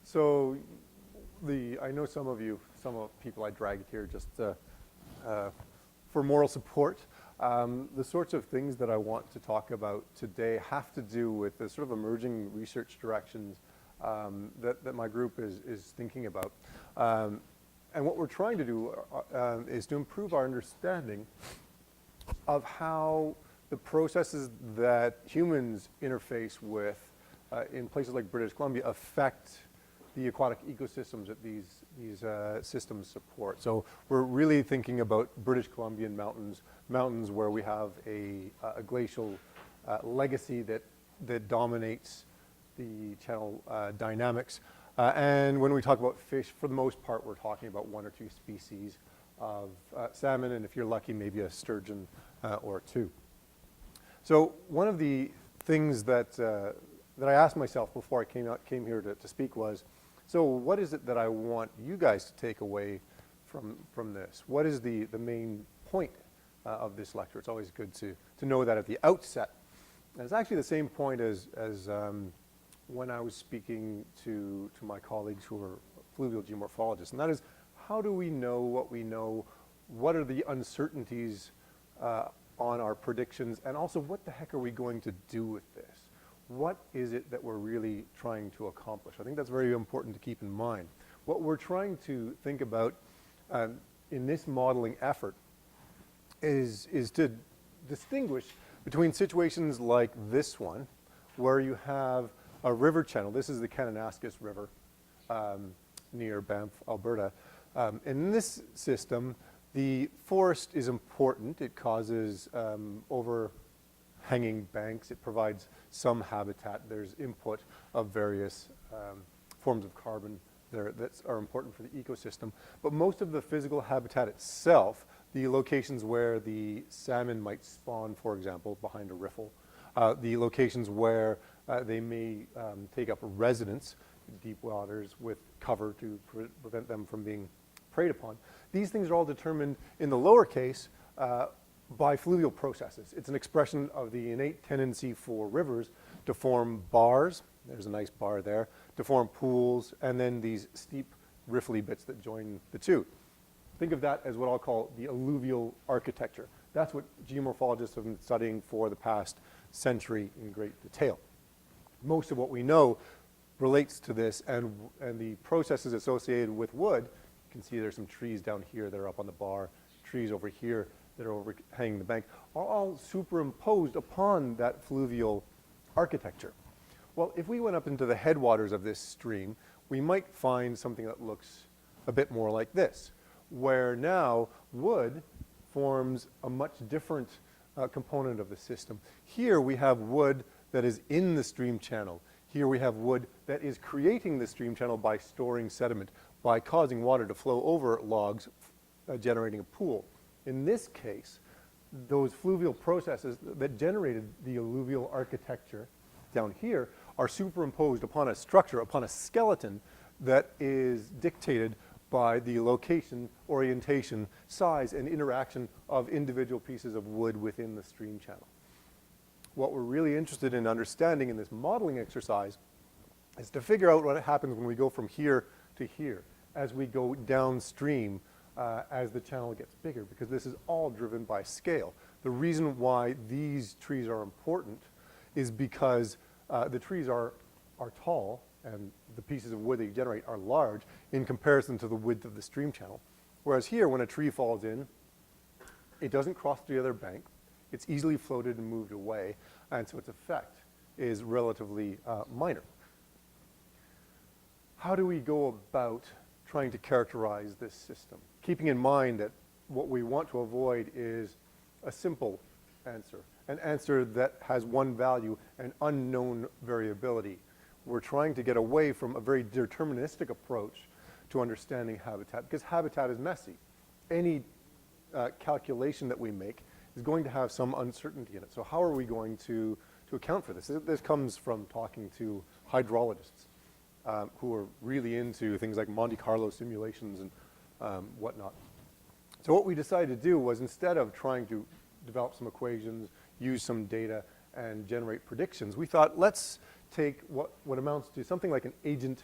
So I know some of people I dragged here just for moral support. The sorts of things that I want to talk about today have to do with the sort of emerging research directions that my group is thinking about. And what we're trying to do is to improve our understanding of how the processes that humans interface with in places like British Columbia affect the aquatic ecosystems that these systems support. So we're really thinking about British Columbian mountains where we have a glacial legacy that dominates the channel dynamics. And when we talk about fish, for the most part, we're talking about one or two species of salmon, and if you're lucky, maybe a sturgeon or two. So one of the things that I asked myself before I came here to speak was, so what is it that I want you guys to take away from this? What is the main point of this lecture? It's always good to know that at the outset. And it's actually the same point as when I was speaking to my colleagues who are fluvial geomorphologists, and that is, how do we know what we know? What are the uncertainties on our predictions? And also, what the heck are we going to do with this? What is it that we're really trying to accomplish? I think that's very important to keep in mind. What we're trying to think about in this modeling effort is to distinguish between situations like this one, where you have a river channel. This is the Kananaskis River near Banff, Alberta. In this system, the forest is important. It causes overhanging banks. It provides some habitat. There's input of various forms of carbon there that are important for the ecosystem. But most of the physical habitat itself, the locations where the salmon might spawn, for example, behind a riffle, the locations where they may take up residence in deep waters with cover to prevent them from being preyed upon. These things are all determined in the lower case by fluvial processes. It's an expression of the innate tendency for rivers to form bars, there's a nice bar there, to form pools, and then these steep riffly bits that join the two. Think of that as what I'll call the alluvial architecture. That's what geomorphologists have been studying for the past century in great detail. Most of what we know relates to this, and the processes associated with wood. You can see there's some trees down here that are up on the bar, trees over here that are overhanging the bank, are all superimposed upon that fluvial architecture. Well, if we went up into the headwaters of this stream, we might find something that looks a bit more like this, where now wood forms a much different component of the system. Here we have wood that is in the stream channel. Here we have wood that is creating the stream channel by storing sediment, by causing water to flow over logs, generating a pool. In this case, those fluvial processes that generated the alluvial architecture down here are superimposed upon a structure, upon a skeleton that is dictated by the location, orientation, size, and interaction of individual pieces of wood within the stream channel. What we're really interested in understanding in this modeling exercise is to figure out what happens when we go from here to here, as we go downstream, as the channel gets bigger, because this is all driven by scale. The reason why these trees are important is because the trees are tall, and the pieces of wood they generate are large in comparison to the width of the stream channel. Whereas here, when a tree falls in, it doesn't cross the other bank. It's easily floated and moved away, and so its effect is relatively minor. How do we go about trying to characterize this system? Keeping in mind that what we want to avoid is a simple answer, an answer that has one value and unknown variability. We're trying to get away from a very deterministic approach to understanding habitat, because habitat is messy. Any calculation that we make is going to have some uncertainty in it. So how are we going to account for this? This comes from talking to hydrologists who are really into things like Monte Carlo simulations and whatnot. So what we decided to do was, instead of trying to develop some equations, use some data, and generate predictions, we thought, let's take what amounts to something like an agent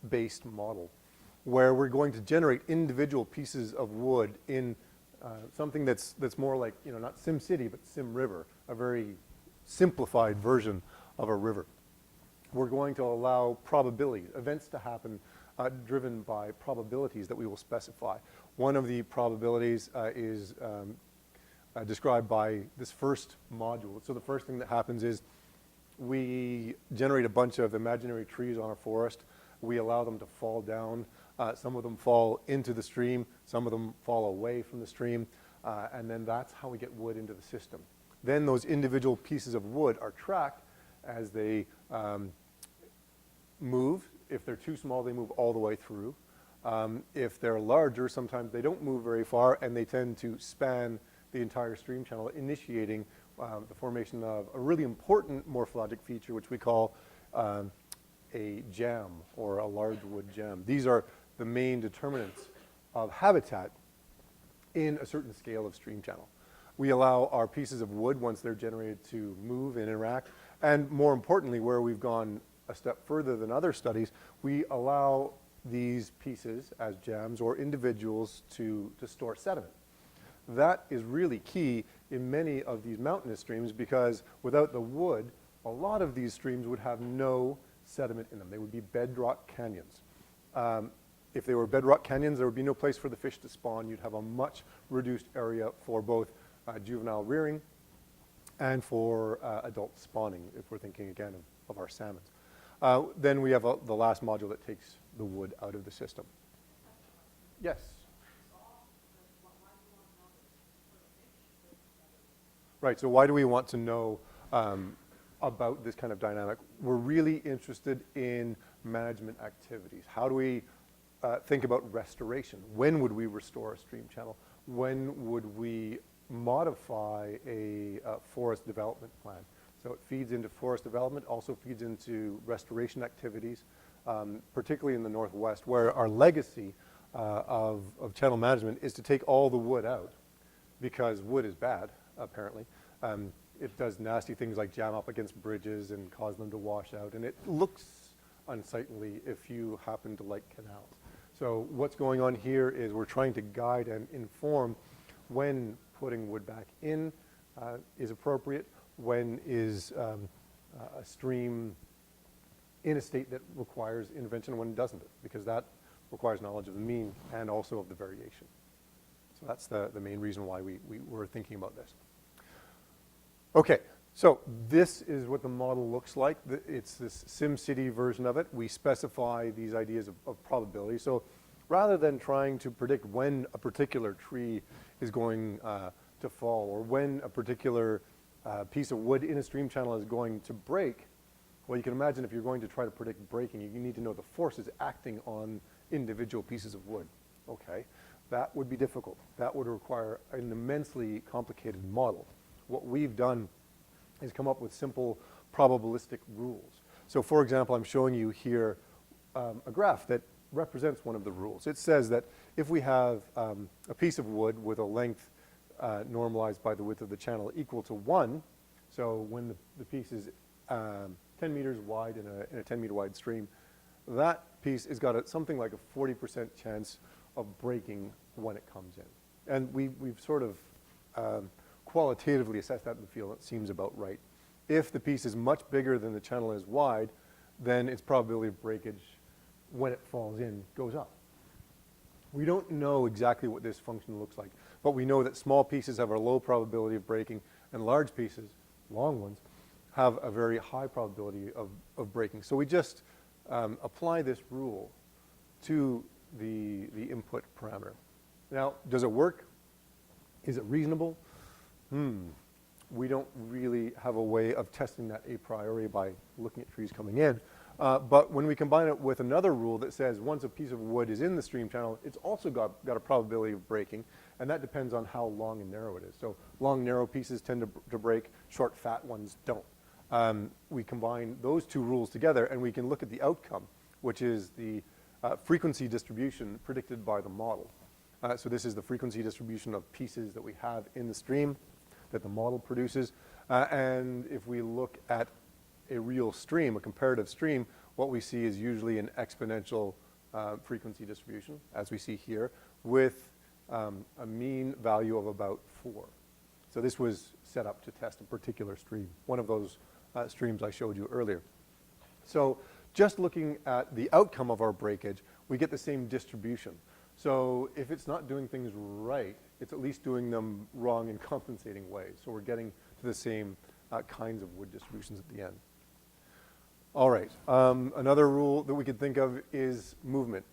based model where we're going to generate individual pieces of wood in something that's more like, not SimCity, but SimRiver, a very simplified version of a river. We're going to allow probabilities, events to happen driven by probabilities that we will specify. One of the probabilities is described by this first module. So the first thing that happens is we generate a bunch of imaginary trees on a forest. We allow them to fall down. Some of them fall into the stream. Some of them fall away from the stream. And then that's how we get wood into the system. Then those individual pieces of wood are tracked as they move. If they're too small, they move all the way through. If they're larger, sometimes they don't move very far, and they tend to span the entire stream channel, initiating the formation of a really important morphologic feature, which we call a jam, or a large wood jam. These are the main determinants of habitat in a certain scale of stream channel. We allow our pieces of wood, once they're generated, to move and interact, and more importantly, where we've gone a step further than other studies, we allow these pieces as jams or individuals to store sediment. That is really key in many of these mountainous streams, because without the wood, a lot of these streams would have no sediment in them. They would be bedrock canyons. If they were bedrock canyons, there would be no place for the fish to spawn. You'd have a much reduced area for both juvenile rearing and for adult spawning, if we're thinking again of our salmons. Then we have the last module that takes the wood out of the system. Yes? Right, so why do we want to know about this kind of dynamic? We're really interested in management activities. How do we think about restoration? When would we restore a stream channel? When would we modify a forest development plan? So it feeds into forest development, also feeds into restoration activities, particularly in the Northwest, where our legacy of channel management is to take all the wood out, because wood is bad, apparently. It does nasty things like jam up against bridges and cause them to wash out, and it looks unsightly if you happen to like canals. So what's going on here is we're trying to guide and inform when putting wood back in is appropriate, when is a stream in a state that requires intervention, when doesn't it, because that requires knowledge of the mean and also of the variation. So that's the main reason why we were thinking about this. Okay, so this is what the model looks like. It's this SimCity version of it. We specify these ideas of probability. So rather than trying to predict when a particular tree is going to fall, or when a particular piece of wood in a stream channel is going to break, well, you can imagine if you're going to try to predict breaking, you need to know the forces acting on individual pieces of wood. Okay, that would be difficult. That would require an immensely complicated model. What we've done is come up with simple probabilistic rules. So for example, I'm showing you here a graph that represents one of the rules. It says that if we have a piece of wood with a length normalized by the width of the channel equal to 1, so when the piece is 10 meters wide in a 10 meter wide stream, that piece has got something like a 40% chance of breaking when it comes in. And we've sort of qualitatively assessed that in the field. It seems about right. If the piece is much bigger than the channel is wide, then its probability of breakage when it falls in goes up. We don't know exactly what this function looks like, but we know that small pieces have a low probability of breaking, and large pieces, long ones, have a very high probability of breaking. So we just apply this rule to the input parameter. Now, does it work? Is it reasonable? We don't really have a way of testing that a priori by looking at trees coming in. But when we combine it with another rule that says once a piece of wood is in the stream channel, it's also got a probability of breaking, and that depends on how long and narrow it is. So long, narrow pieces tend to break, short, fat ones don't. We combine those two rules together, and we can look at the outcome, which is the frequency distribution predicted by the model. So this is the frequency distribution of pieces that we have in the stream that the model produces. And if we look at a real stream, a comparative stream, what we see is usually an exponential frequency distribution, as we see here, with a mean value of about 4. So this was set up to test a particular stream, one of those streams I showed you earlier. So just looking at the outcome of our breakage, we get the same distribution. So if it's not doing things right, it's at least doing them wrong in compensating ways. So we're getting to the same kinds of wood distributions at the end. All right, another rule that we could think of is movement.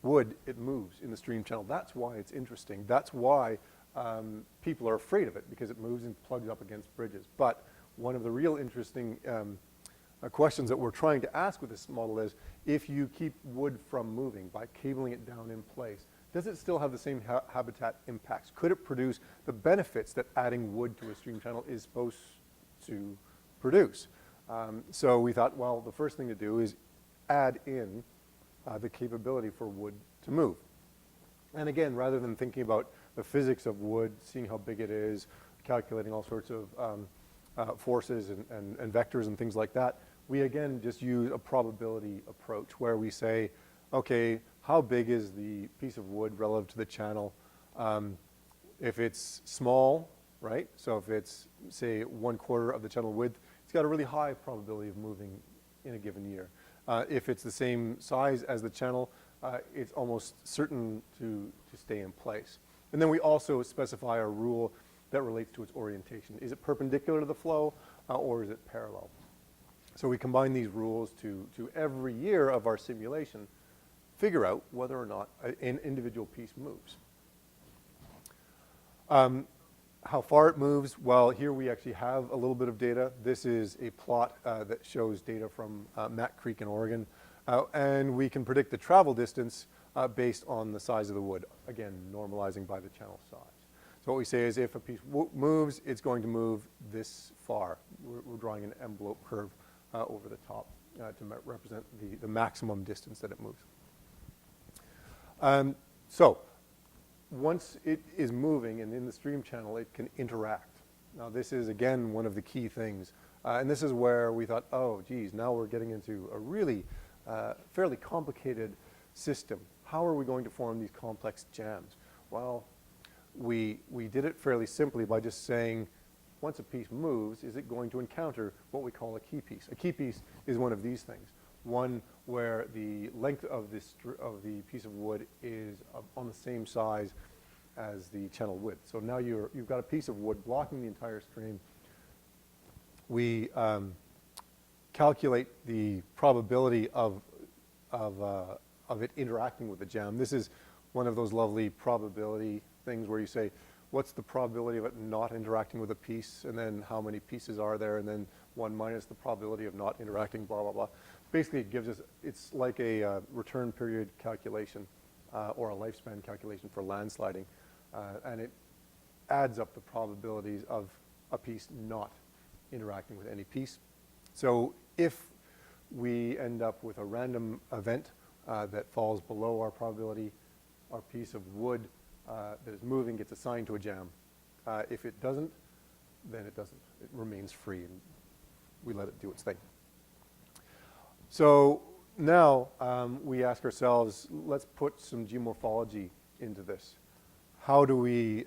Wood, it moves in the stream channel. That's why it's interesting. That's why people are afraid of it, because it moves and plugs up against bridges. But one of the real interesting questions that we're trying to ask with this model is, if you keep wood from moving by cabling it down in place, does it still have the same habitat impacts? Could it produce the benefits that adding wood to a stream channel is supposed to produce? So we thought, well, the first thing to do is add in the capability for wood to move. And again, rather than thinking about the physics of wood, seeing how big it is, calculating all sorts of forces and vectors and things like that, we again just use a probability approach where we say, okay, how big is the piece of wood relative to the channel? If it's small, right? So if it's, say, 1/4 of the channel width, it's got a really high probability of moving in a given year. If it's the same size as the channel, it's almost certain to stay in place. And then we also specify a rule that relates to its orientation. Is it perpendicular to the flow, or is it parallel? So we combine these rules to every year of our simulation figure out whether or not an individual piece moves. How far it moves, well, here we actually have a little bit of data. This is a plot that shows data from Mack Creek in Oregon. And we can predict the travel distance based on the size of the wood, again, normalizing by the channel size. So what we say is if a piece moves, it's going to move this far. We're drawing an envelope curve over the top to represent the maximum distance that it moves. So once it is moving and in the stream channel, it can interact. Now this is, again, one of the key things. And this is where we thought, oh, geez, now we're getting into a really fairly complicated system. How are we going to form these complex jams? Well, we did it fairly simply by just saying, once a piece moves, is it going to encounter what we call a key piece? A key piece is one of these things. One where the length of the piece of wood is on the same size as the channel width. So now you've got a piece of wood blocking the entire stream. We calculate the probability of it interacting with the jam. This is one of those lovely probability things where you say, what's the probability of it not interacting with a piece, and then how many pieces are there, and then 1 minus the probability of not interacting, blah, blah, blah. Basically, it gives us, it's like a return period calculation or a lifespan calculation for landsliding, and it adds up the probabilities of a piece not interacting with any piece. So if we end up with a random event that falls below our probability, our piece of wood that is moving gets assigned to a jam. If it doesn't, then it doesn't. It remains free, and we let it do its thing. So now we ask ourselves, let's put some geomorphology into this. How do we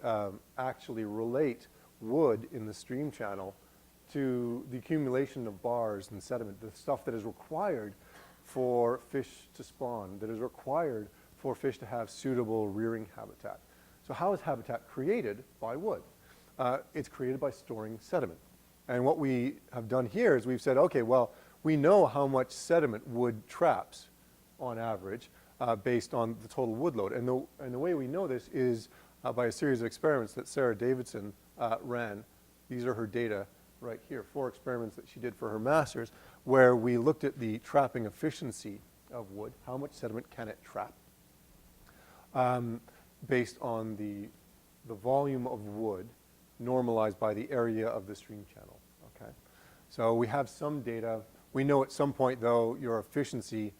actually relate wood in the stream channel to the accumulation of bars and sediment, the stuff that is required for fish to spawn, that is required for fish to have suitable rearing habitat? So how is habitat created by wood? It's created by storing sediment. And what we have done here is we've said, okay, well, we know how much sediment wood traps on average based on the total wood load. And the way we know this is by a series of experiments that Sarah Davidson ran. These are her data right here, 4 experiments that she did for her master's, where we looked at the trapping efficiency of wood, how much sediment can it trap, based on the volume of wood normalized by the area of the stream channel. Okay, so we have some data. We know at some point, though, your efficiency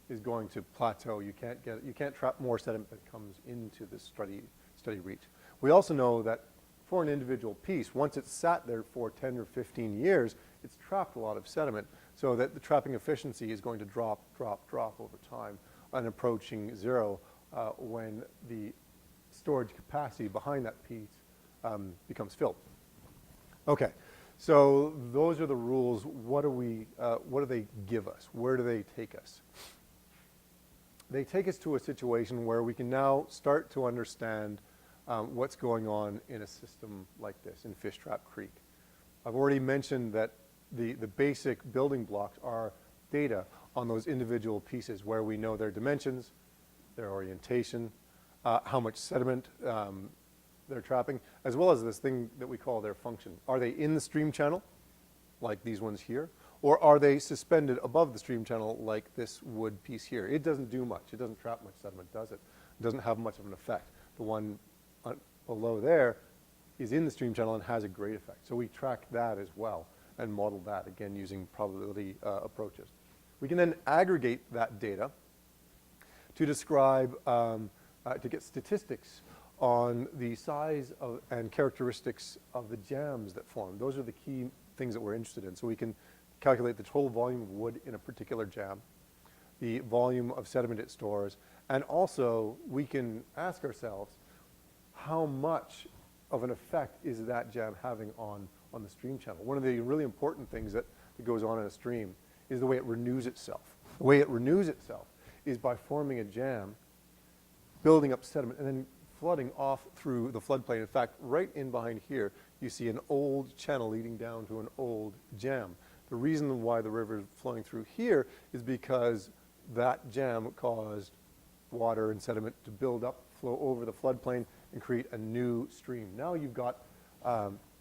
is going to plateau. You can't trap more sediment that comes into the study reach. We also know that for an individual piece, once it's sat there for 10 or 15 years, it's trapped a lot of sediment, so that the trapping efficiency is going to drop over time and approaching zero when the storage capacity behind that piece becomes filled. Okay, so those are the rules. What do they give us? Where do they take us? They take us to a situation where we can now start to understand what's going on in a system like this in Fish Trap Creek. I've already mentioned that the basic building blocks are data on those individual pieces where we know their dimensions, their orientation, how much sediment they're trapping, as well as this thing that we call their function. Are they in the stream channel, like these ones here, or are they suspended above the stream channel like this wood piece here? It doesn't do much. It doesn't trap much sediment, does it? It doesn't have much of an effect. The one below there is in the stream channel and has a great effect. So we track that as well and model that, again, using probability approaches. We can then aggregate that data to describe, to get statistics on the size of and characteristics of the jams that form. Those are the key things that we're interested in. So we can calculate the total volume of wood in a particular jam, the volume of sediment it stores, and also we can ask ourselves how much of an effect is that jam having on the stream channel. One of the really important things that goes on in a stream is the way it renews itself. The way it renews itself is by forming a jam, building up sediment, and then flooding off through the floodplain. In fact, right in behind here, you see an old channel leading down to an old jam. The reason why the river is flowing through here is because that jam caused water and sediment to build up, flow over the floodplain, and create a new stream. Now you've got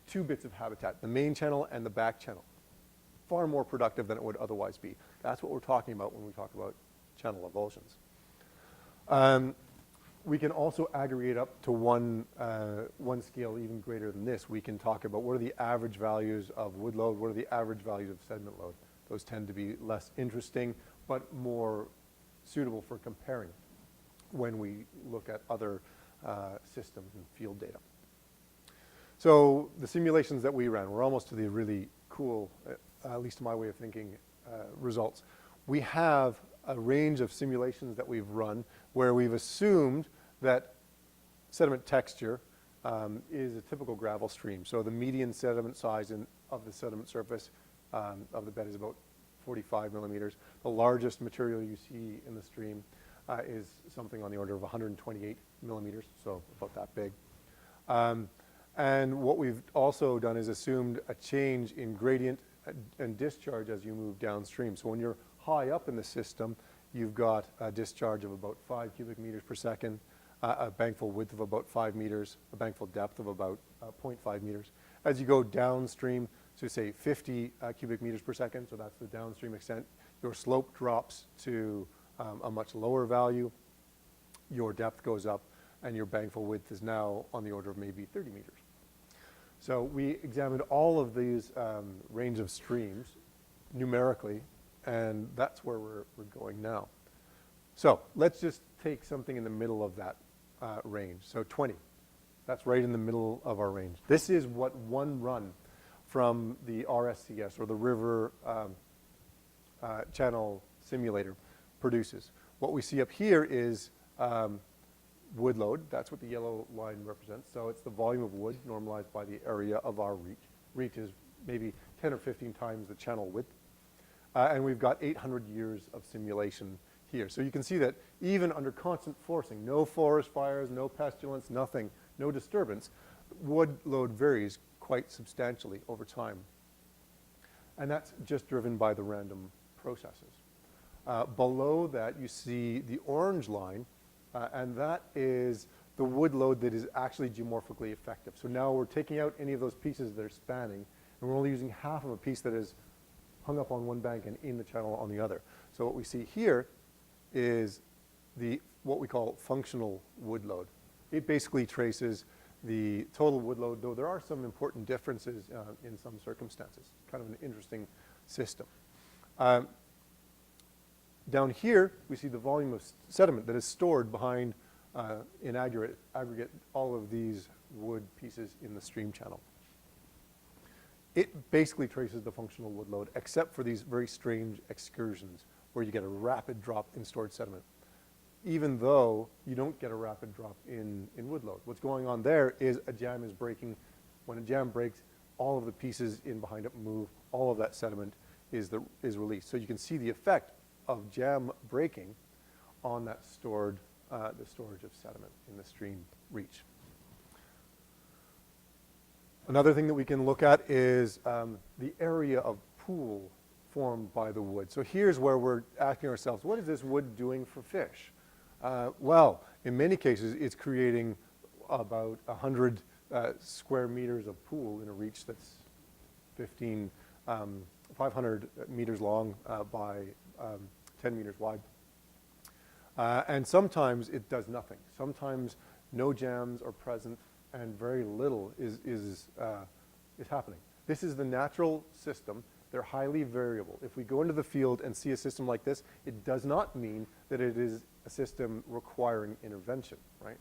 two bits of habitat, the main channel and the back channel. Far more productive than it would otherwise be. That's what we're talking about when we talk about channel avulsions. We can also aggregate up to one scale even greater than this. We can talk about what are the average values of wood load, what are the average values of sediment load. Those tend to be less interesting, but more suitable for comparing when we look at other systems and field data. So the simulations that we ran, we're almost to the really cool, at least to my way of thinking, results. We have a range of simulations that we've run where we've assumed that sediment texture is a typical gravel stream. So the median sediment size of the sediment surface of the bed is about 45 millimeters. The largest material you see in the stream is something on the order of 128 millimeters, so about that big. And what we've also done is assumed a change in gradient and discharge as you move downstream. So when you're high up in the system, you've got a discharge of about 5 cubic meters per second, a bankful width of about 5 meters, a bankful depth of about 0.5 meters. As you go downstream, so say 50 cubic meters per second, so that's the downstream extent, your slope drops to a much lower value, your depth goes up, and your bankful width is now on the order of maybe 30 meters. So we examined all of these range of streams numerically, and that's where we're going now. So let's just take something in the middle of that range. So 20, that's right in the middle of our range. This is what one run from the RSCS, or the River Channel Simulator, produces. What we see up here is wood load. That's what the yellow line represents. So it's the volume of wood normalized by the area of our reach. Reach is maybe 10 or 15 times the channel width. And we've got 800 years of simulation here. So you can see that even under constant forcing, no forest fires, no pestilence, nothing, no disturbance, wood load varies quite substantially over time. And that's just driven by the random processes. Below that, you see the orange line, and that is the wood load that is actually geomorphically effective. So now we're taking out any of those pieces that are spanning, and we're only using half of a piece that is hung up on one bank and in the channel on the other. So what we see here is what we call functional wood load. It basically traces the total wood load, though there are some important differences in some circumstances. Kind of an interesting system. Down here, we see the volume of sediment that is stored behind, in aggregate, all of these wood pieces in the stream channel. it basically traces the functional wood load, except for these very strange excursions where you get a rapid drop in stored sediment, even though you don't get a rapid drop in wood load. What's going on there is a jam is breaking. When a jam breaks, all of the pieces in behind it move, all of that sediment is released. So you can see the effect of jam breaking on that the storage of sediment in the stream reach. Another thing that we can look at is the area of pool formed by the wood. So here's where we're asking ourselves, what is this wood doing for fish? Well, in many cases, it's creating about 100 square meters of pool in a reach that's 500 meters long by 10 meters wide. And sometimes it does nothing. Sometimes no jams are present and very little is happening. This is the natural system. They're highly variable. If we go into the field and see a system like this, it does not mean that it is a system requiring intervention, right?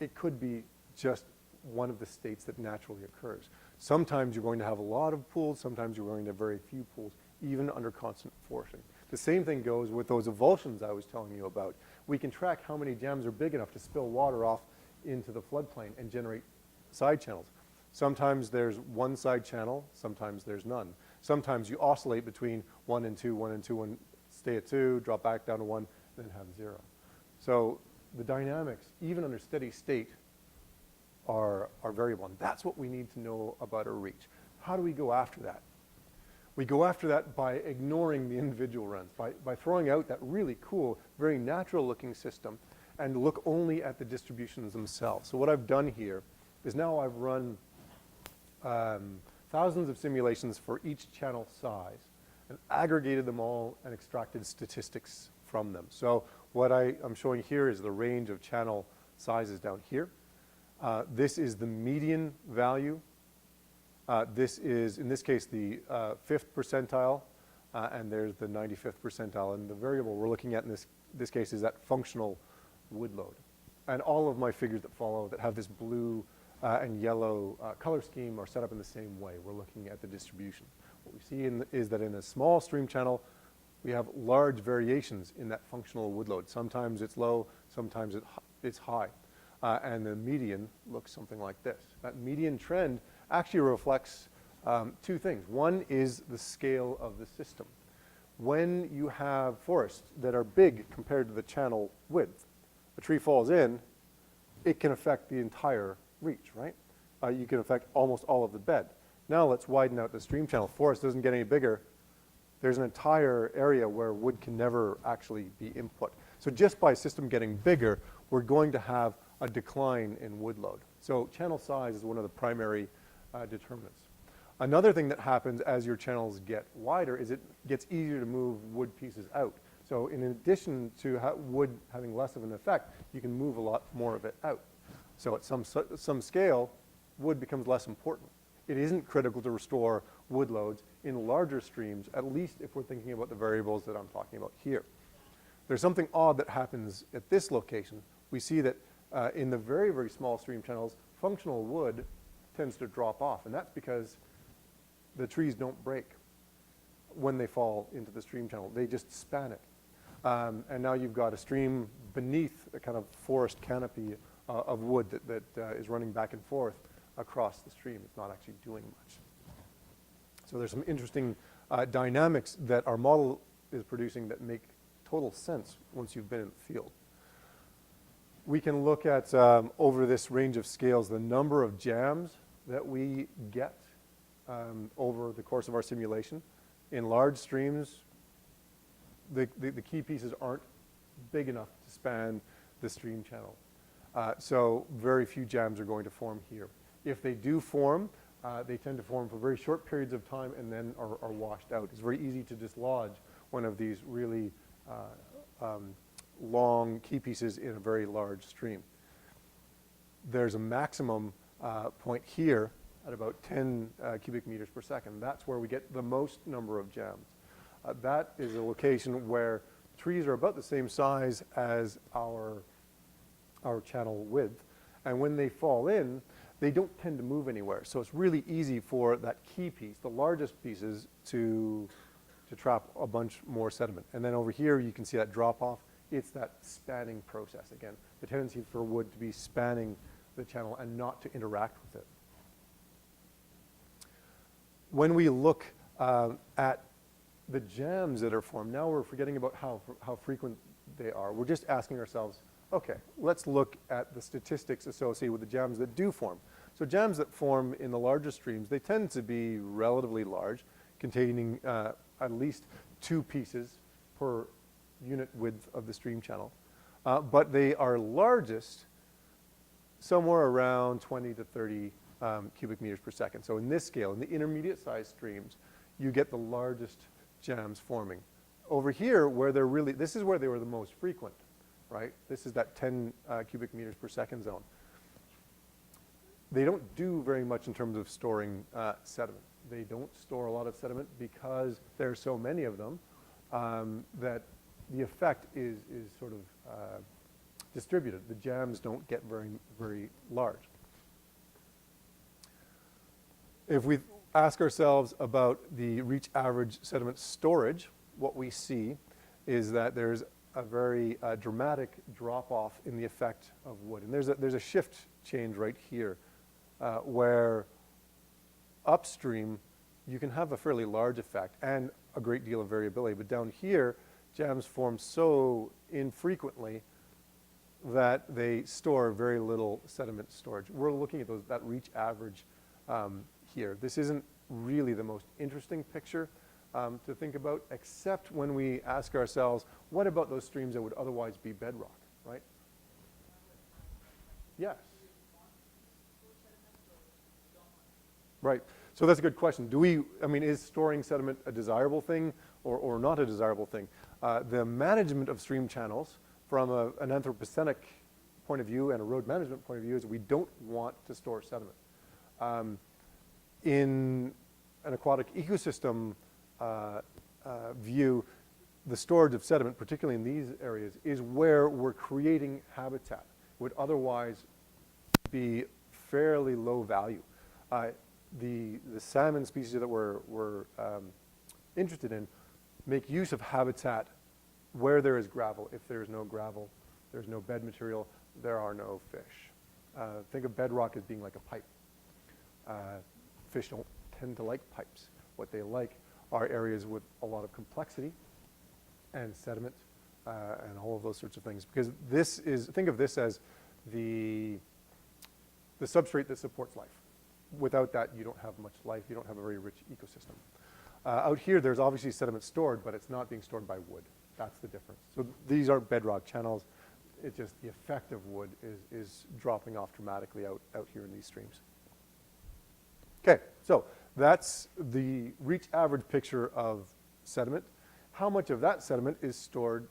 It could be just one of the states that naturally occurs. Sometimes you're going to have a lot of pools, sometimes you're going to have very few pools, even under constant forcing. The same thing goes with those avulsions I was telling you about. We can track how many jams are big enough to spill water off into the floodplain and generate side channels. Sometimes there's one side channel, sometimes there's none. Sometimes you oscillate between 1 and 2, 1 and 2, and stay at 2, drop back down to 1, then have 0. So the dynamics, even under steady state, are variable. And that's what we need to know about a reach. How do we go after that? We go after that by ignoring the individual runs, by throwing out that really cool, very natural looking system and look only at the distributions themselves. So what I've done here is now I've run thousands of simulations for each channel size and aggregated them all and extracted statistics from them. So what I'm showing here is the range of channel sizes down here. This is the median value. This is, in this case, the 5th percentile, and there's the 95th percentile. And the variable we're looking at in this case is that functional wood load. And all of my figures that follow that have this blue and yellow color scheme are set up in the same way. We're looking at the distribution. What we see is that in a small stream channel, we have large variations in that functional wood load. Sometimes it's low, sometimes it's high. And the median looks something like this. That median trend actually reflects two things. One is the scale of the system. When you have forests that are big compared to the channel width, a tree falls in, it can affect the entire reach, right? You can affect almost all of the bed. Now let's widen out the stream channel. Forest doesn't get any bigger. There's an entire area where wood can never actually be input. So just by a system getting bigger, we're going to have a decline in wood load. So channel size is one of the primary determinants. Another thing that happens as your channels get wider is it gets easier to move wood pieces out. So in addition to wood having less of an effect, you can move a lot more of it out. So at some scale, wood becomes less important. It isn't critical to restore wood loads in larger streams, at least if we're thinking about the variables that I'm talking about here. There's something odd that happens at this location. We see that in the very, very small stream channels, functional wood tends to drop off, and that's because the trees don't break when they fall into the stream channel. They just span it. And now you've got a stream beneath a kind of forest canopy of wood that is running back and forth across the stream. It's not actually doing much. So there's some interesting dynamics that our model is producing that make total sense once you've been in the field. We can look at, over this range of scales, the number of jams that we get over the course of our simulation. In large streams, the key pieces aren't big enough to span the stream channel. So very few jams are going to form here. If they do form, they tend to form for very short periods of time and then are washed out. It's very easy to dislodge one of these really long key pieces in a very large stream. There's a maximum point here at about 10 cubic meters per second. That's where we get the most number of jams. That is a location where trees are about the same size as our channel width. And when they fall in, they don't tend to move anywhere. So it's really easy for that key piece, the largest pieces, to trap a bunch more sediment. And then over here, you can see that drop off. It's that spanning process. Again, the tendency for wood to be spanning the channel and not to interact with it. When we look at the jams that are formed, now we're forgetting about how frequent they are. We're just asking ourselves, okay, let's look at the statistics associated with the jams that do form. So jams that form in the larger streams, they tend to be relatively large, containing at least 2 pieces per unit width of the stream channel. But they are largest somewhere around 20 to 30 cubic meters per second. So in this scale, in the intermediate sized streams, you get the largest jams forming. Over here, where they're really, this is where they were the most frequent, right? This is that 10 cubic meters per second zone. They don't do very much in terms of storing sediment. They don't store a lot of sediment because there are so many of them that the effect is sort of distributed. The jams don't get very, very large. If we ask ourselves about the reach average sediment storage, what we see is that there's a very dramatic drop-off in the effect of wood. And there's a shift change right here where upstream you can have a fairly large effect and a great deal of variability. But down here, jams form so infrequently that they store very little sediment storage. We're looking at that reach average here. This isn't really the most interesting picture to think about, except when we ask ourselves, what about those streams that would otherwise be bedrock, right? Yes. Right. So that's a good question. Is storing sediment a desirable thing or not a desirable thing? The management of stream channels from an anthropocenic point of view and a road management point of view is we don't want to store sediment. In an aquatic ecosystem view, the storage of sediment, particularly in these areas, is where we're creating habitat. Would otherwise be fairly low value. The salmon species that we're interested in make use of habitat where there is gravel. If there's no gravel, there's no bed material, there are no fish. Think of bedrock as being like a pipe. Fish don't tend to like pipes. What they like are areas with a lot of complexity and sediment and all of those sorts of things. Because think of this as the substrate that supports life. Without that, you don't have much life. You don't have a very rich ecosystem. Out here, there's obviously sediment stored, but it's not being stored by wood. That's the difference. So these aren't bedrock channels. It's just the effect of wood is dropping off dramatically out here in these streams. Okay, so that's the reach average picture of sediment. How much of that sediment is stored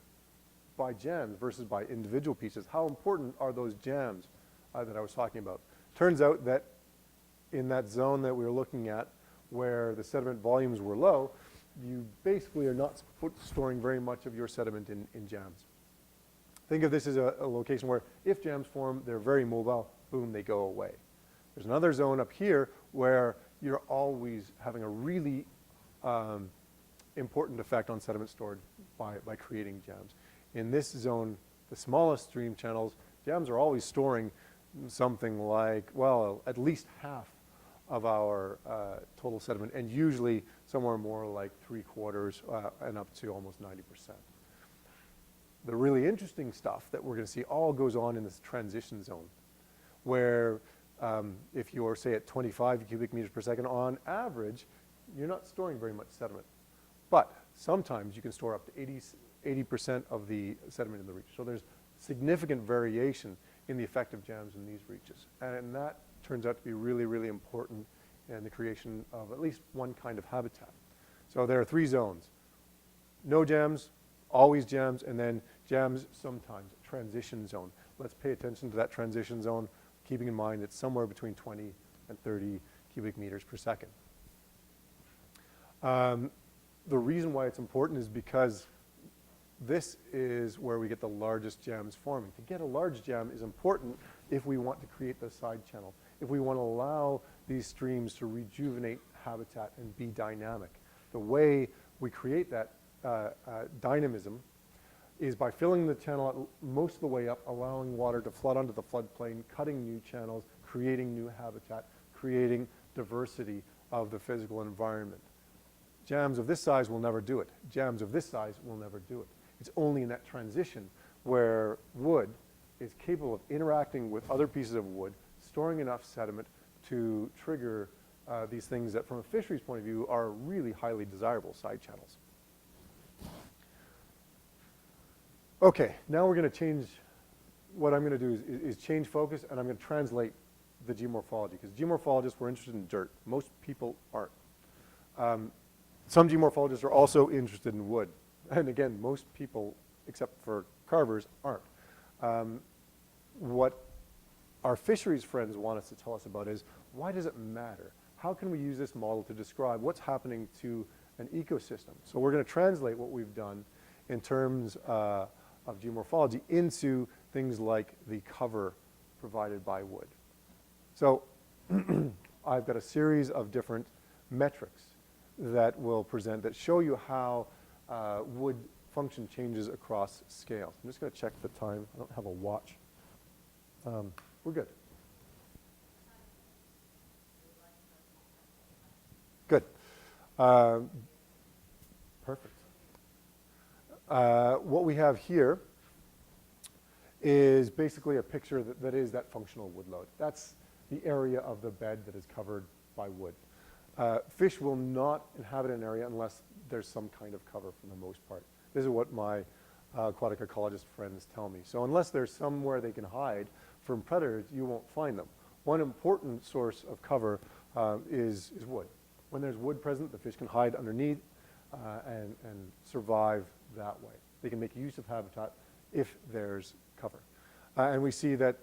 by jams versus by individual pieces? How important are those jams that I was talking about? Turns out that in that zone that we were looking at where the sediment volumes were low, you basically are not storing very much of your sediment in jams. Think of this as a location where if jams form, they're very mobile, boom, they go away. There's another zone up here where you're always having a really important effect on sediment stored by creating jams. In this zone, the smallest stream channels, jams are always storing something like, well, at least half of our total sediment, and usually somewhere more like 3/4 and up to almost 90%. The really interesting stuff that we're going to see all goes on in this transition zone, where if you're, say, at 25 cubic meters per second on average, you're not storing very much sediment. But sometimes you can store up to 80% of the sediment in the reach. So there's significant variation in the effect of jams in these reaches. And that turns out to be really, really important in the creation of at least one kind of habitat. So there are 3 zones. No jams, always jams, and then jams sometimes, transition zone. Let's pay attention to that transition zone, keeping in mind it's somewhere between 20 and 30 cubic meters per second. The reason why it's important is because this is where we get the largest jams forming. To get a large jam is important if we want to create the side channel. if we want to allow these streams to rejuvenate habitat and be dynamic. The way we create that dynamism is by filling the channel most of the way up, allowing water to flood onto the floodplain, cutting new channels, creating new habitat, creating diversity of the physical environment. Jams of this size will never do it. Jams of this size will never do it. It's only in that transition where wood is capable of interacting with other pieces of wood, storing enough sediment to trigger these things that, from a fisheries point of view, are really highly desirable side channels. Okay, now we're going to change. What I'm going to do is change focus, and I'm going to translate the geomorphology, because geomorphologists were interested in dirt. Most people aren't. Some geomorphologists are also interested in wood, and again, most people, except for carvers, aren't. What our fisheries friends want us to tell us about is, why does it matter? How can we use this model to describe what's happening to an ecosystem? So we're going to translate what we've done in terms of geomorphology into things like the cover provided by wood. So I've got a series of different metrics that will present that show you how wood function changes across scales. I'm just going to check the time. I don't have a watch. We're good. Good. Perfect. What we have here is basically a picture that is that functional wood load. That's the area of the bed that is covered by wood. Fish will not inhabit an area unless there's some kind of cover for the most part. This is what my aquatic ecologist friends tell me. So unless there's somewhere they can hide from predators, you won't find them. One important source of cover is wood. When there's wood present, the fish can hide underneath and survive that way. They can make use of habitat if there's cover. And we see that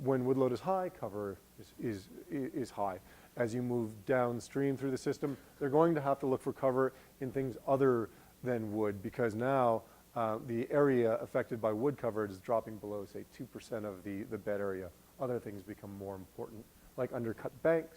when wood load is high, cover is high. As you move downstream through the system, they're going to have to look for cover in things other than wood, because now the area affected by wood cover is dropping below, say, 2% of the bed area. Other things become more important, like undercut banks,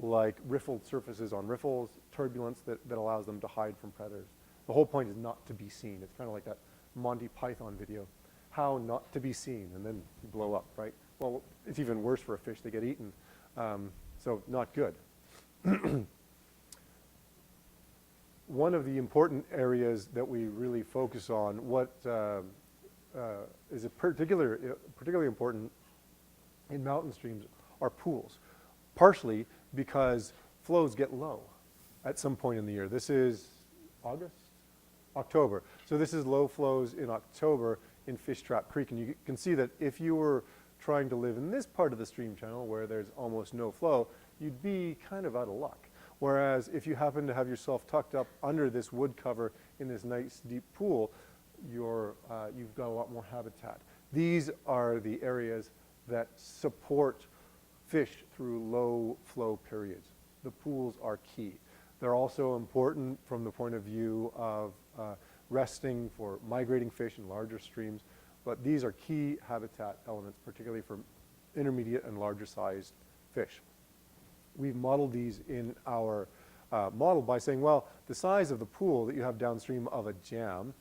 like riffled surfaces on riffles, turbulence that allows them to hide from predators. The whole point is not to be seen. It's kind of like that Monty Python video, how not to be seen, and then you blow up, right? Well, it's even worse for a fish. They get eaten, so not good. One of the important areas that we really focus on, what is particularly important in mountain streams, are pools, partially because flows get low at some point in the year. This is October. So this is low flows in October in Fish Trap Creek. And you can see that if you were trying to live in this part of the stream channel where there's almost no flow, you'd be kind of out of luck. Whereas if you happen to have yourself tucked up under this wood cover in this nice deep pool, you've got a lot more habitat. These are the areas that support fish through low flow periods. The pools are key. They're also important from the point of view of resting for migrating fish in larger streams, but these are key habitat elements, particularly for intermediate and larger sized fish. We've modeled these in our model by saying, well, the size of the pool that you have downstream of a jam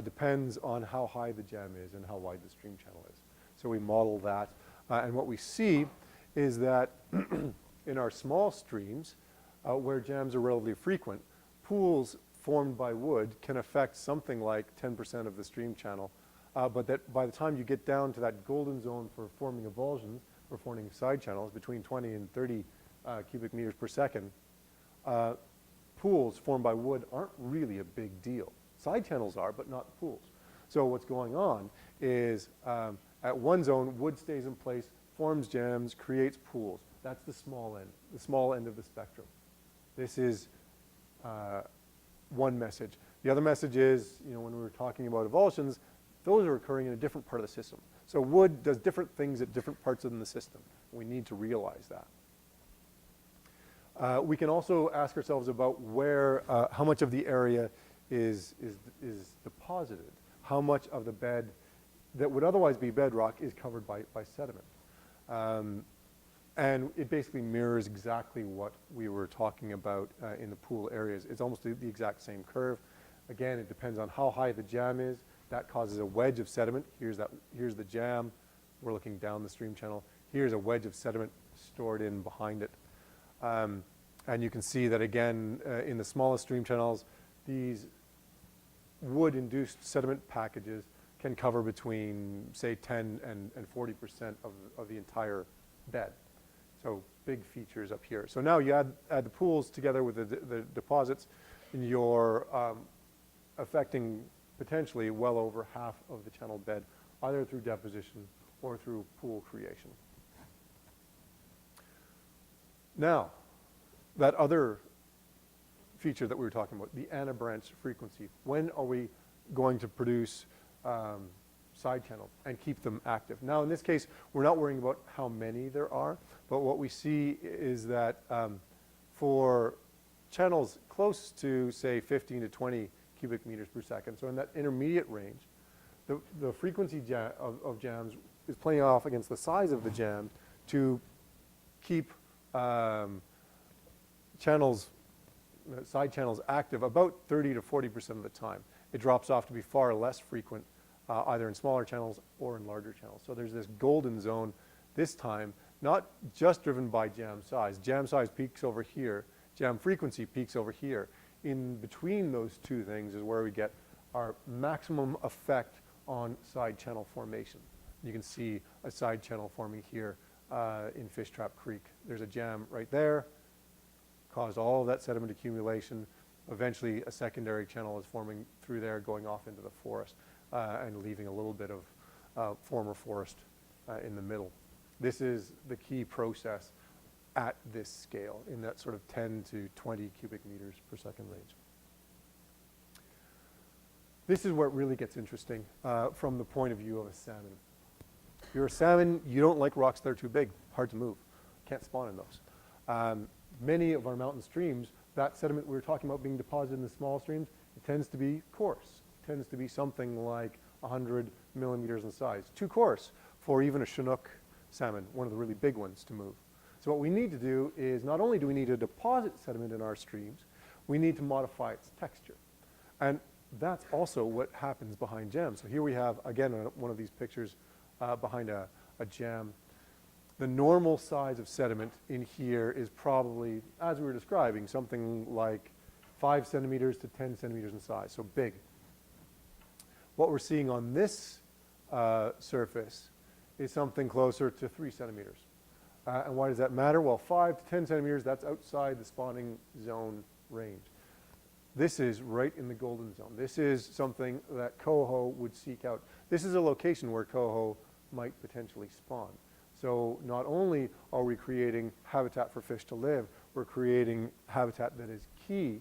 depends on how high the jam is and how wide the stream channel is. So we model that, and what we see is that in our small streams, where jams are relatively frequent, pools formed by wood can affect something like 10% of the stream channel, but that by the time you get down to that golden zone for forming avulsions, or forming side channels between 20 and 30 cubic meters per second, pools formed by wood aren't really a big deal. Side channels are, but not pools. So what's going on is at one zone, wood stays in place, forms jams, creates pools. That's the small end of the spectrum. This is one message. The other message is, when we were talking about avulsions, those are occurring in a different part of the system. So wood does different things at different parts of the system. We need to realize that. We can also ask ourselves about how much of the area is deposited. How much of the bed that would otherwise be bedrock is covered by sediment. And it basically mirrors exactly what we were talking about in the pool areas. It's almost the exact same curve. Again, it depends on how high the jam is. That causes a wedge of sediment. Here's the jam. We're looking down the stream channel. Here's a wedge of sediment stored in behind it. And you can see that again, in the smallest stream channels, these wood-induced sediment packages can cover between, say, 10 and 40% of the entire bed. So big features up here. So now you add the pools together with the deposits, and you're affecting potentially well over half of the channel bed, either through deposition or through pool creation. Now, that other feature that we were talking about, the anabranch frequency. When are we going to produce side channels and keep them active? Now, in this case, we're not worrying about how many there are, but what we see is that for channels close to, say, 15 to 20 cubic meters per second, so in that intermediate range, the frequency of jams is playing off against the size of the jam to keep side channels active about 30 to 40% of the time. It drops off to be far less frequent, either in smaller channels or in larger channels. So there's this golden zone this time, not just driven by jam size. Jam size peaks over here. Jam frequency peaks over here. In between those two things is where we get our maximum effect on side channel formation. You can see a side channel forming here in Fish Trap Creek. There's a jam right there, caused all of that sediment accumulation. Eventually, a secondary channel is forming through there, going off into the forest and leaving a little bit of former forest in the middle. This is the key process at this scale, in that sort of 10 to 20 cubic meters per second range. This is where it really gets interesting from the point of view of a salmon. If you're a salmon, you don't like rocks that are too big, hard to move. Can't spawn in those. Many of our mountain streams, that sediment we were talking about being deposited in the small streams, it tends to be coarse. It tends to be something like 100 millimeters in size. Too coarse for even a Chinook salmon, one of the really big ones, to move. So what we need to do is, not only do we need to deposit sediment in our streams, we need to modify its texture. And that's also what happens behind jams. So here we have, again, one of these pictures behind a jam. The normal size of sediment in here is probably, as we were describing, something like 5 centimeters to 10 centimeters in size, so big. What we're seeing on this surface is something closer to 3 centimeters. And why does that matter? Well, 5 to 10 centimeters, that's outside the spawning zone range. This is right in the golden zone. This is something that coho would seek out. This is a location where coho might potentially spawn. So not only are we creating habitat for fish to live, we're creating habitat that is key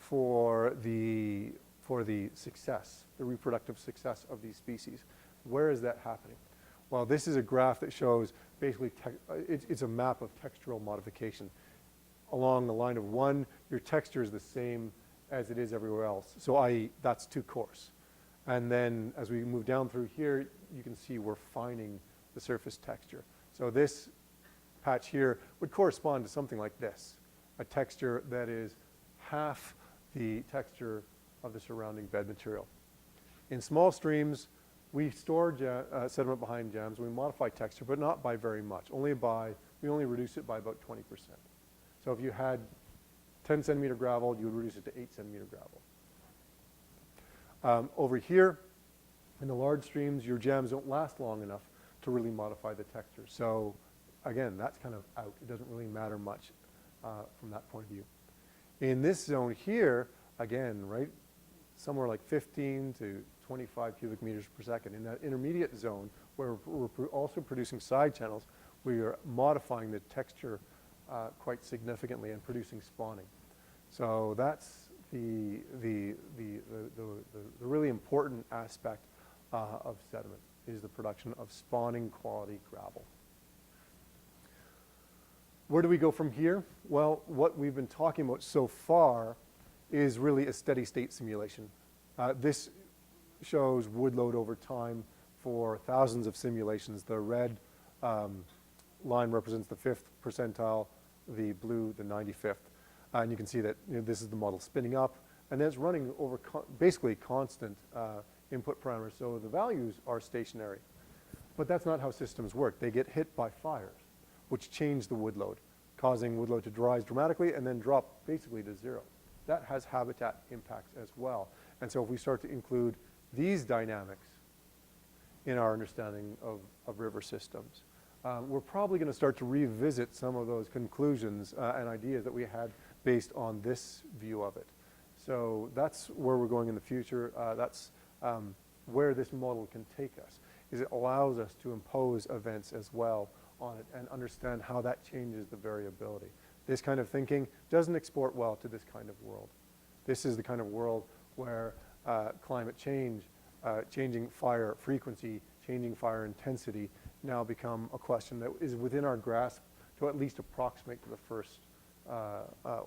for the success, the reproductive success of these species. Where is that happening? Well, this is a graph that shows basically, it's a map of textural modification. Along the line of 1, your texture is the same as it is everywhere else. So i.e., that's too coarse. And then as we move down through here, you can see we're fining the surface texture. So this patch here would correspond to something like this, a texture that is half the texture of the surrounding bed material. In small streams, we store sediment behind jams. We modify texture, but not by very much. We only reduce it by about 20%. So if you had 10 centimeter gravel, you would reduce it to 8 centimeter gravel. Over here, in the large streams, your jams don't last long enough to really modify the texture. So again, that's kind of out. It doesn't really matter much from that point of view. In this zone here, again, right, somewhere like 15 to 25 cubic meters per second. In that intermediate zone, where we're also producing side channels, we are modifying the texture quite significantly and producing spawning. So that's the really important aspect of sediment, is the production of spawning quality gravel. Where do we go from here? Well, what we've been talking about so far is really a steady state simulation. This shows wood load over time for thousands of simulations. The red line represents the 5th percentile, the blue the 95th. And you can see that this is the model spinning up, and then it's running over basically constant input parameters, so the values are stationary. But that's not how systems work. They get hit by fires, which change the wood load, causing wood load to rise dramatically and then drop basically to zero. That has habitat impacts as well. And so if we start to include these dynamics in our understanding of river systems, we're probably going to start to revisit some of those conclusions and ideas that we had based on this view of it. So that's where we're going in the future. That's where this model can take us, is it allows us to impose events as well on it and understand how that changes the variability. This kind of thinking doesn't export well to this kind of world. This is the kind of world where climate change, changing fire frequency, changing fire intensity now become a question that is within our grasp to at least approximate to the first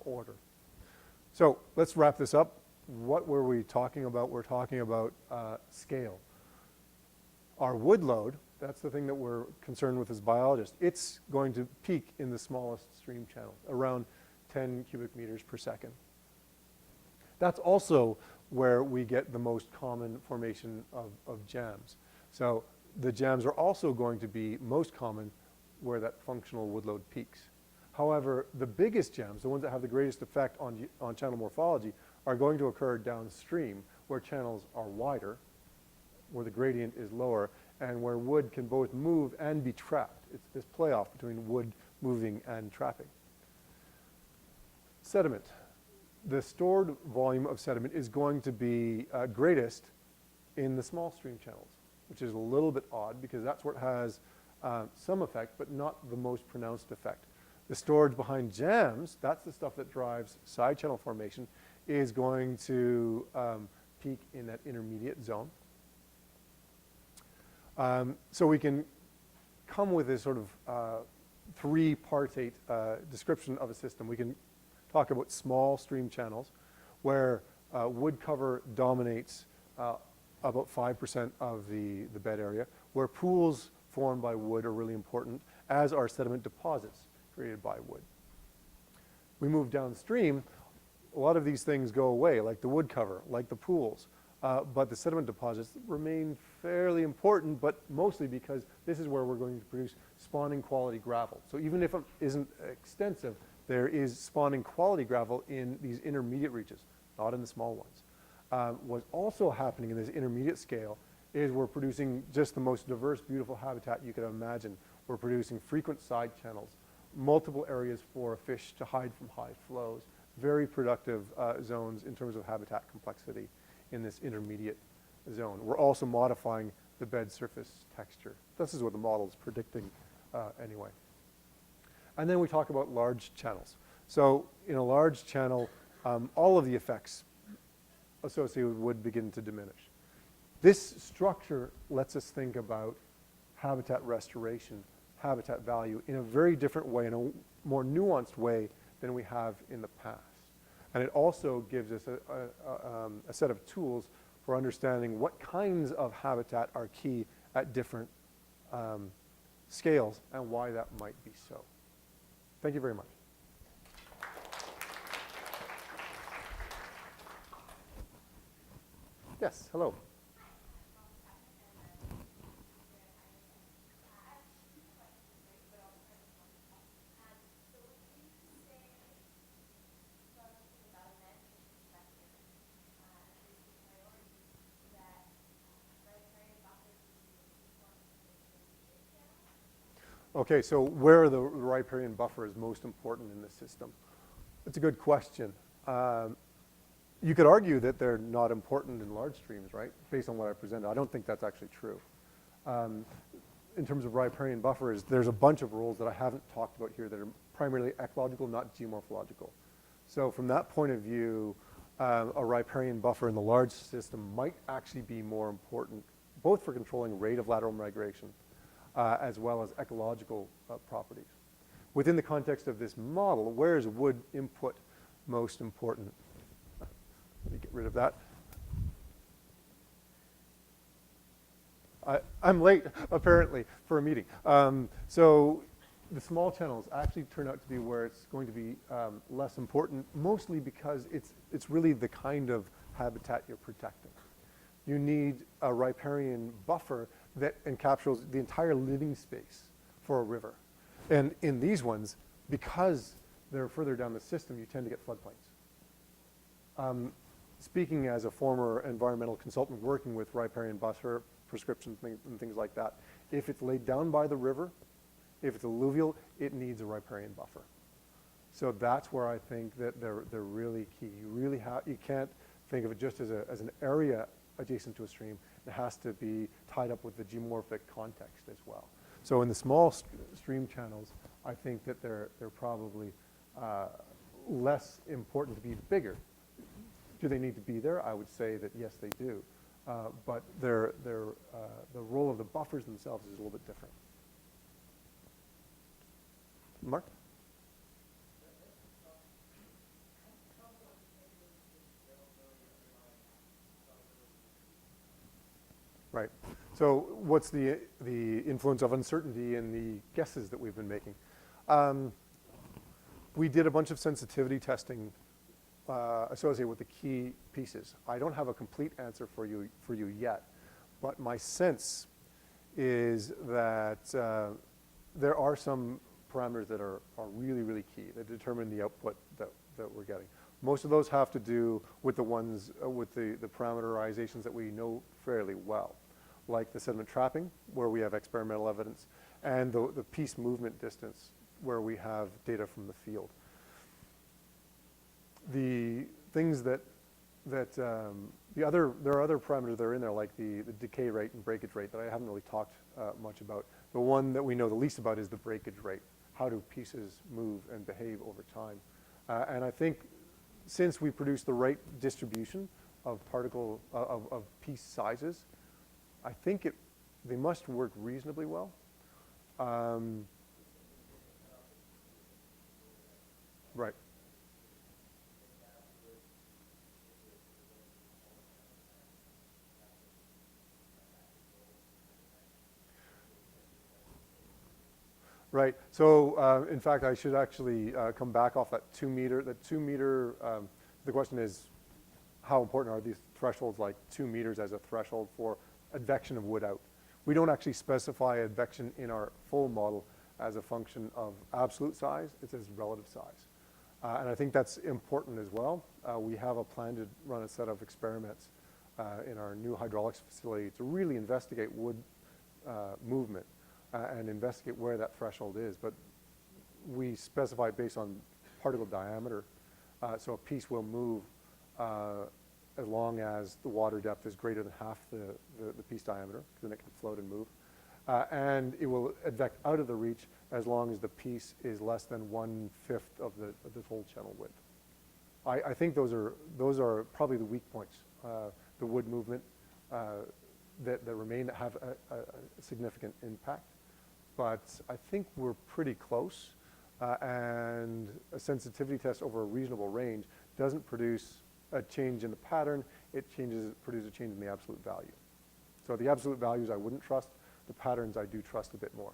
order. So let's wrap this up. What were we talking about? We're talking about scale. Our wood load, that's the thing that we're concerned with as biologists. It's going to peak in the smallest stream channels, around 10 cubic meters per second. That's also where we get the most common formation of jams. So the jams are also going to be most common where that functional wood load peaks. However, the biggest jams, the ones that have the greatest effect on channel morphology, are going to occur downstream where channels are wider, where the gradient is lower, and where wood can both move and be trapped. It's this playoff between wood moving and trapping. Sediment. The stored volume of sediment is going to be greatest in the small stream channels, which is a little bit odd because that's where it has some effect, but not the most pronounced effect. The storage behind jams, that's the stuff that drives side channel formation, is going to peak in that intermediate zone. So we can come with this sort of three-partate description of a system. We can talk about small stream channels where wood cover dominates about 5% of the bed area, where pools formed by wood are really important, as are sediment deposits created by wood. We move downstream, a lot of these things go away, like the wood cover, like the pools. But the sediment deposits remain fairly important, but mostly because this is where we're going to produce spawning quality gravel. So even if it isn't extensive, there is spawning quality gravel in these intermediate reaches, not in the small ones. What's also happening in this intermediate scale is we're producing just the most diverse, beautiful habitat you could imagine. We're producing frequent side channels, multiple areas for a fish to hide from high flows, very productive zones in terms of habitat complexity in this intermediate zone. We're also modifying the bed surface texture. This is what the model is predicting anyway. And then we talk about large channels. So in a large channel, all of the effects associated with wood begin to diminish. This structure lets us think about habitat restoration, habitat value in a very different way, in a more nuanced way than we have in the past. And it also gives us a set of tools for understanding what kinds of habitat are key at different scales and why that might be so. Thank you very much. Yes, hello. Okay, so where the riparian buffer is most important in this system? That's a good question. You could argue that they're not important in large streams, right? Based on what I presented. I don't think that's actually true. In terms of riparian buffers, there's a bunch of roles that I haven't talked about here that are primarily ecological, not geomorphological. So from that point of view, a riparian buffer in the large system might actually be more important, both for controlling rate of lateral migration, as well as ecological properties. Within the context of this model, where is wood input most important? Let me get rid of that. I'm late, apparently, for a meeting. So the small channels actually turn out to be where it's going to be less important, mostly because it's really the kind of habitat you're protecting. You need a riparian buffer that encapsulates the entire living space for a river. And in these ones, because they're further down the system, you tend to get floodplains. Speaking as a former environmental consultant working with riparian buffer prescriptions and things like that, if it's laid down by the river, if it's alluvial, it needs a riparian buffer. So that's where I think that they're really key. You can't think of it just as an area adjacent to a stream. It has to be tied up with the geomorphic context as well. So in the small stream channels, I think that they're probably less important to be bigger. Do they need to be there? I would say that yes, they do. But the role of the buffers themselves is a little bit different. Mark? Right. So what's the influence of uncertainty in the guesses that we've been making? We did a bunch of sensitivity testing associated with the key pieces. I don't have a complete answer for you yet, but my sense is that there are some parameters that are really, really key that determine the output that we're getting. Most of those have to do with the ones with the parameterizations that we know fairly well, like the sediment trapping, where we have experimental evidence, and the piece movement distance, where we have data from the field. The things there are other parameters that are in there, like the decay rate and breakage rate that I haven't really talked much about. The one that we know the least about is the breakage rate. How do pieces move and behave over time? And I think since we produce the right distribution of piece sizes, I think they must work reasonably well. Right. Right. So, in fact, I should actually come back off that 2 meter. The question is, how important are these thresholds, like 2 meters as a threshold for advection of wood out? We don't actually specify advection in our full model as a function of absolute size. It's as relative size. And I think that's important as well. We have a plan to run a set of experiments in our new hydraulics facility to really investigate wood movement and investigate where that threshold is. But we specify it based on particle diameter. So a piece will move as long as the water depth is greater than half the piece diameter, because then it can float and move. And it will advect out of the reach as long as the piece is less than 1/5 of the whole channel width. I think those are probably the weak points. The wood movement that remain, that have a significant impact. But I think we're pretty close, and a sensitivity test over a reasonable range doesn't produce a change in the pattern. It produces a change in the absolute value. So the absolute values I wouldn't trust. The patterns I do trust a bit more.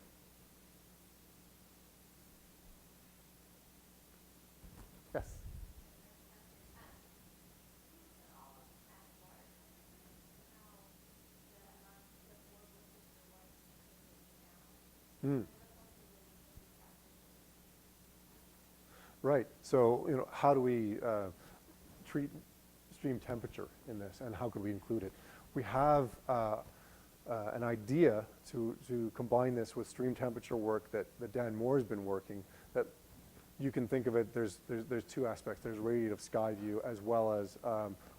Yes? Mm. Right. So, how do we treat stream temperature in this, and how could we include it? We have an idea to combine this with stream temperature work that Dan Moore's been working. That you can think of it. There's 2 aspects. There's radiative sky view, as well as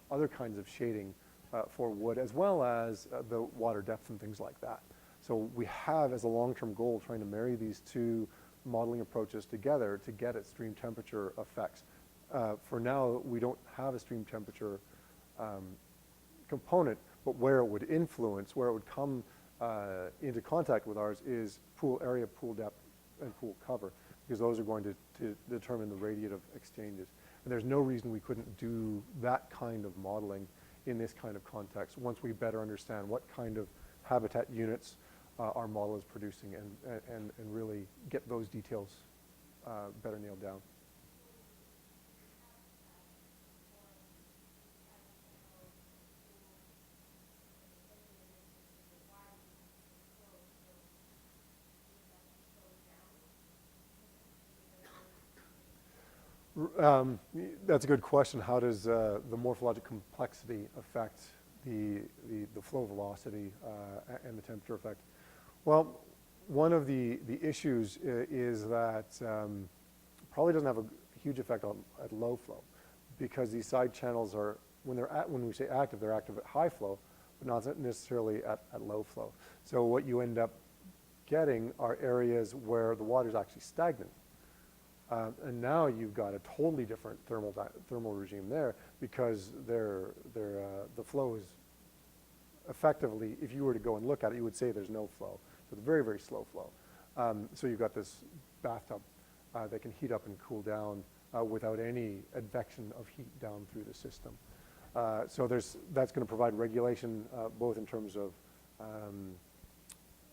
other kinds of shading for wood, as well as the water depth and things like that. So we have, as a long-term goal, trying to marry these 2 modeling approaches together to get at stream temperature effects. For now, we don't have a stream temperature component, but where it would influence, where it would come into contact with ours is pool area, pool depth, and pool cover, because those are going to determine the radiative exchanges. And there's no reason we couldn't do that kind of modeling in this kind of context once we better understand what kind of habitat units our model is producing and really get those details better nailed down. That's a good question. How does the morphologic complexity affect the flow velocity and the temperature effect? Well, one of the issues is that probably doesn't have a huge effect at low flow, because these side channels are, when we say active, they're active at high flow, but not necessarily at low flow. So what you end up getting are areas where the water is actually stagnant. And now you've got a totally different thermal regime there, because the flow is effectively, if you were to go and look at it, you would say there's no flow. So it's very, very slow flow. So you've got this bathtub that can heat up and cool down without any advection of heat down through the system. So that's going to provide regulation both in terms of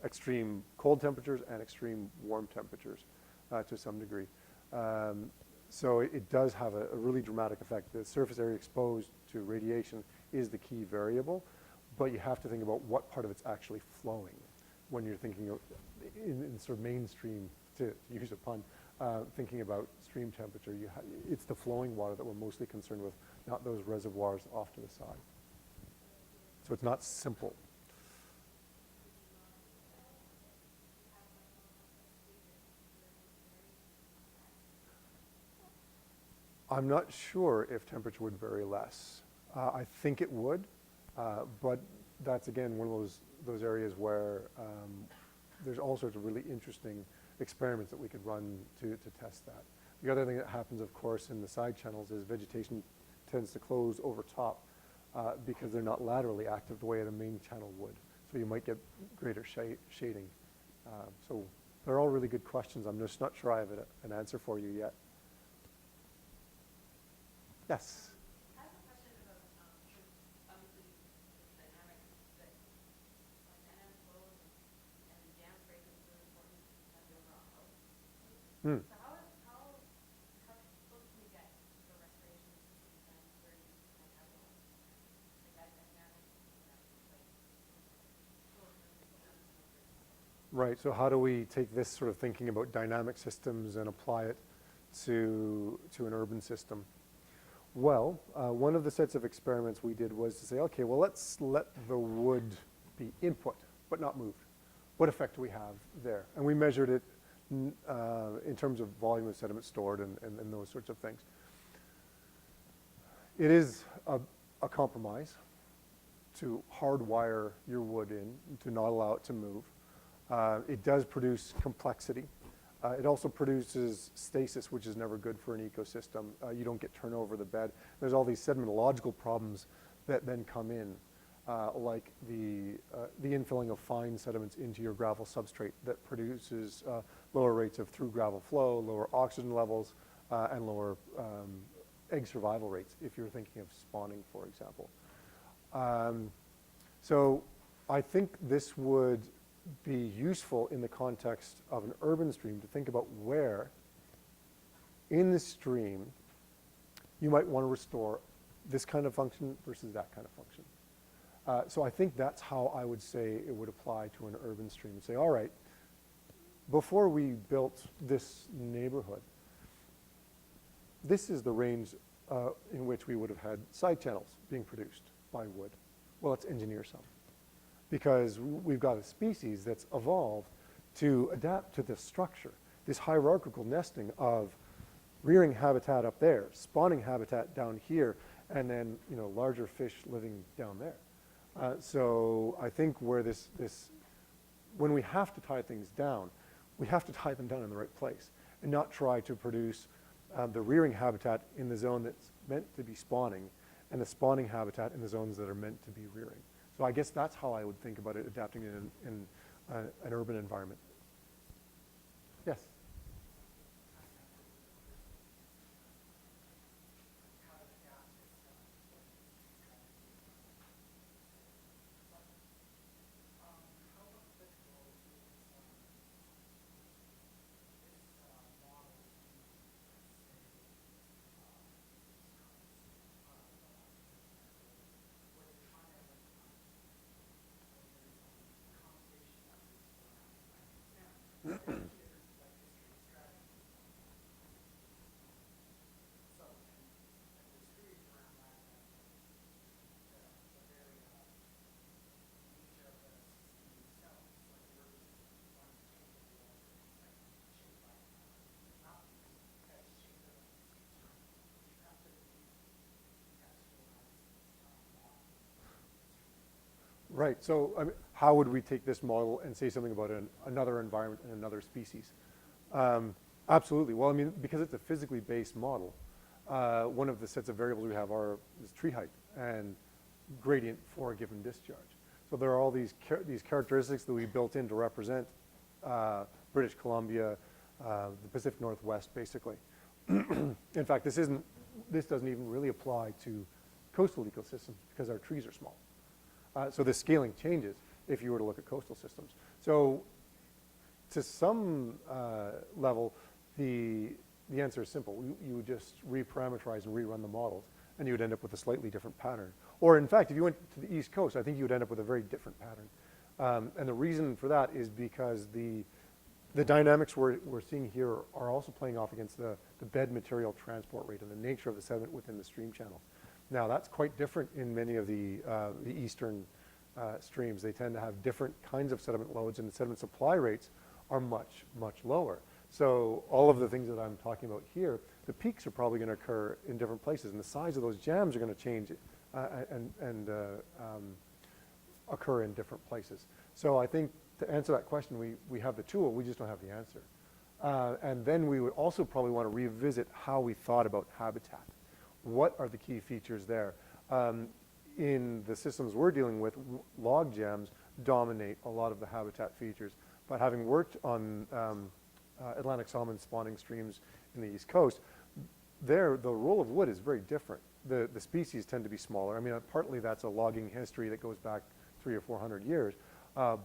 extreme cold temperatures and extreme warm temperatures to some degree. So it does have a really dramatic effect. The surface area exposed to radiation is the key variable, but you have to think about what part of it's actually flowing when you're thinking of, in sort of mainstream, to use a pun, thinking about stream temperature. It's the flowing water that we're mostly concerned with, not those reservoirs off to the side. So it's not simple. I'm not sure if temperature would vary less. I think it would, but that's again one of those areas where there's all sorts of really interesting experiments that we could run to test that. The other thing that happens, of course, in the side channels is vegetation tends to close over top because they're not laterally active the way a main channel would. So you might get greater shading. So they're all really good questions. I'm just not sure I have an answer for you yet. Yes? I have a question about, obviously, the dynamic, that dynamic flows and jam break is really important at the overall health. So how close can you get to a restoration system then where you might have that dynamic Right, so how do we take this sort of thinking about dynamic systems and apply it to an urban system? Well, one of the sets of experiments we did was to say, okay, well, let's let the wood be input, but not moved. What effect do we have there? And we measured it in terms of volume of sediment stored and those sorts of things. It is a compromise to hardwire your wood in, to not allow it to move. It does produce complexity. It also produces stasis, which is never good for an ecosystem. You don't get turnover of the bed. There's all these sedimentological problems that then come in, like the infilling of fine sediments into your gravel substrate that produces lower rates of through gravel flow, lower oxygen levels, and lower egg survival rates, if you're thinking of spawning, for example. So I think this would be useful in the context of an urban stream to think about where in the stream you might want to restore this kind of function versus that kind of function. So I think that's how I would say it would apply to an urban stream. Say, all right, before we built this neighborhood, this is the range in which we would have had side channels being produced by wood. Well, let's engineer some, because we've got a species that's evolved to adapt to this structure, this hierarchical nesting of rearing habitat up there, spawning habitat down here, and then larger fish living down there. So I think where when we have to tie things down, we have to tie them down in the right place and not try to produce the rearing habitat in the zone that's meant to be spawning and the spawning habitat in the zones that are meant to be rearing. So I guess that's how I would think about it, adapting it in an urban environment. Yes? Right. So I mean, how would we take this model and say something about another environment and another species? Absolutely. Well, I mean, because it's a physically based model, one of the sets of variables we have is tree height and gradient for a given discharge. So there are all these characteristics that we built in to represent British Columbia, the Pacific Northwest, basically. In fact, this doesn't even really apply to coastal ecosystems because our trees are small. So the scaling changes if you were to look at coastal systems. So to some level, the answer is simple. You would just reparameterize and rerun the models, and you would end up with a slightly different pattern. Or in fact, if you went to the East Coast, I think you would end up with a very different pattern. And the reason for that is because the dynamics we're seeing here are also playing off against the bed material transport rate and the nature of the sediment within the stream channel. Now, that's quite different in many of the eastern streams. They tend to have different kinds of sediment loads, and the sediment supply rates are much, much lower. So all of the things that I'm talking about here, the peaks are probably going to occur in different places, and the size of those jams are going to change and occur in different places. So I think to answer that question, we have the tool, we just don't have the answer. And then we would also probably want to revisit how we thought about habitat. What are the key features there? In the systems we're dealing with, log jams dominate a lot of the habitat features. But having worked on Atlantic salmon spawning streams in the East Coast, there the role of wood is very different. The species tend to be smaller. I mean, partly that's a logging history that goes back 300 or 400 years,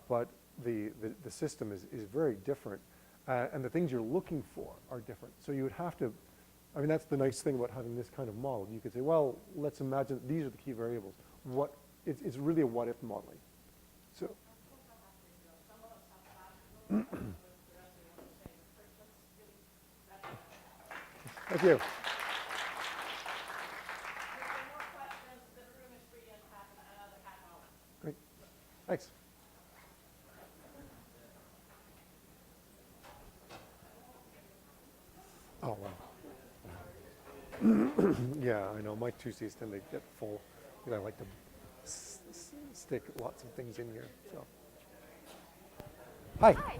but the system is very different, and the things you're looking for are different. So you would have to, I mean, that's the nice thing about having this kind of model. You could say, well, let's imagine these are the key variables. It's really a what-if modeling. So. Thank you. Great. Thanks. Oh, wow. Yeah, I know. My Tuesdays tend to get full because I like to stick lots of things in here. So. Hi. Hi,